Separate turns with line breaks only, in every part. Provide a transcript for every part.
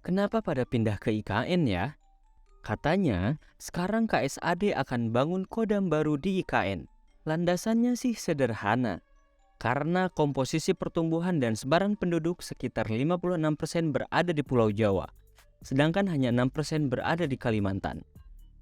Kenapa pada pindah ke IKN ya? Katanya, sekarang KSAD akan bangun Kodam baru di IKN. Landasannya sih sederhana. Karena komposisi pertumbuhan dan sebaran penduduk sekitar 56% berada di Pulau Jawa, sedangkan hanya 6% berada di Kalimantan.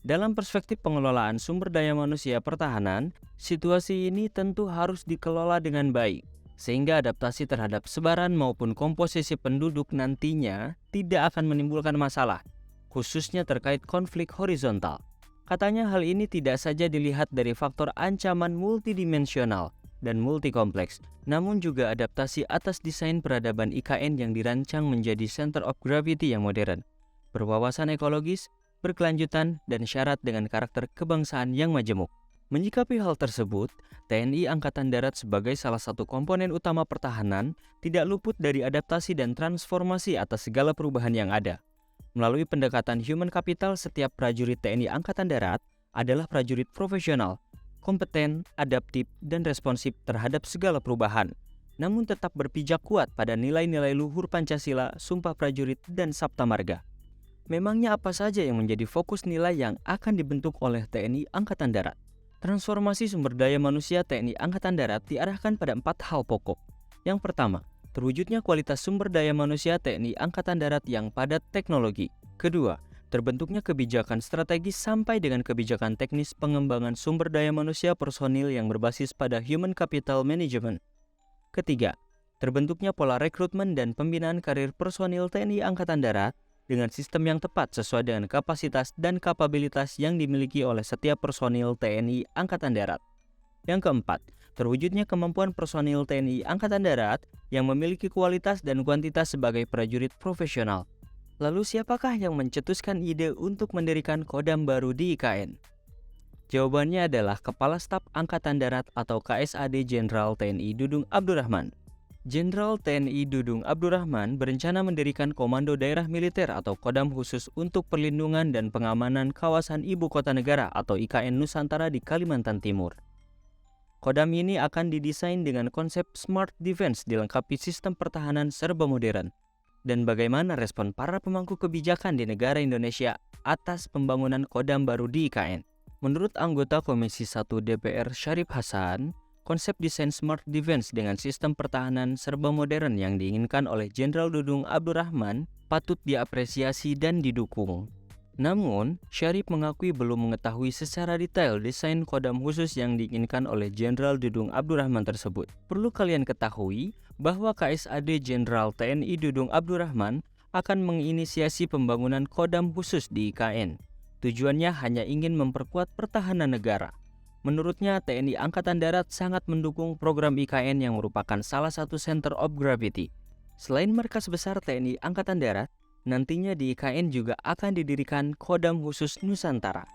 Dalam perspektif pengelolaan sumber daya manusia pertahanan, situasi ini tentu harus dikelola dengan baik, sehingga adaptasi terhadap sebaran maupun komposisi penduduk nantinya tidak akan menimbulkan masalah, khususnya terkait konflik horizontal. Katanya hal ini tidak saja dilihat dari faktor ancaman multidimensional dan multikompleks, namun juga adaptasi atas desain peradaban IKN yang dirancang menjadi center of gravity yang modern, berwawasan ekologis, berkelanjutan, dan syarat dengan karakter kebangsaan yang majemuk. Menyikapi hal tersebut, TNI Angkatan Darat sebagai salah satu komponen utama pertahanan tidak luput dari adaptasi dan transformasi atas segala perubahan yang ada. Melalui pendekatan human capital, setiap prajurit TNI Angkatan Darat adalah prajurit profesional, kompeten, adaptif, dan responsif terhadap segala perubahan, namun tetap berpijak kuat pada nilai-nilai luhur Pancasila, Sumpah Prajurit, dan Sabta Marga. Memangnya apa saja yang menjadi fokus nilai yang akan dibentuk oleh TNI Angkatan Darat? Transformasi sumber daya manusia TNI Angkatan Darat diarahkan pada 4 hal pokok. Yang pertama, terwujudnya kualitas sumber daya manusia TNI Angkatan Darat yang padat teknologi. Kedua, terbentuknya kebijakan strategis sampai dengan kebijakan teknis pengembangan sumber daya manusia personil yang berbasis pada human capital management. Ketiga, terbentuknya pola rekrutmen dan pembinaan karir personil TNI Angkatan Darat dengan sistem yang tepat sesuai dengan kapasitas dan kapabilitas yang dimiliki oleh setiap personil TNI Angkatan Darat. Yang keempat, terwujudnya kemampuan personil TNI Angkatan Darat yang memiliki kualitas dan kuantitas sebagai prajurit profesional. Lalu siapakah yang mencetuskan ide untuk mendirikan Kodam baru di IKN? Jawabannya adalah Kepala Staf Angkatan Darat atau KSAD Jenderal TNI Dudung Abdurrahman. Jenderal TNI Dudung Abdurrahman berencana mendirikan Komando Daerah Militer atau Kodam khusus untuk perlindungan dan pengamanan kawasan Ibu Kota Negara atau IKN Nusantara di Kalimantan Timur. Kodam ini akan didesain dengan konsep Smart Defense dilengkapi sistem pertahanan serba modern. Dan bagaimana respon para pemangku kebijakan di negara Indonesia atas pembangunan Kodam baru di IKN? Menurut anggota Komisi 1 DPR Syarif Hasan, konsep desain Smart Defense dengan sistem pertahanan serba modern yang diinginkan oleh Jenderal Dudung Abdurrahman patut diapresiasi dan didukung. Namun, Syarif mengakui belum mengetahui secara detail desain Kodam khusus yang diinginkan oleh Jenderal Dudung Abdurrahman tersebut. Perlu kalian ketahui bahwa KSAD Jenderal TNI Dudung Abdurrahman akan menginisiasi pembangunan Kodam khusus di IKN. Tujuannya hanya ingin memperkuat pertahanan negara. Menurutnya, TNI Angkatan Darat sangat mendukung program IKN yang merupakan salah satu center of gravity. Selain markas besar TNI Angkatan Darat, nantinya di IKN juga akan didirikan Kodam khusus Nusantara.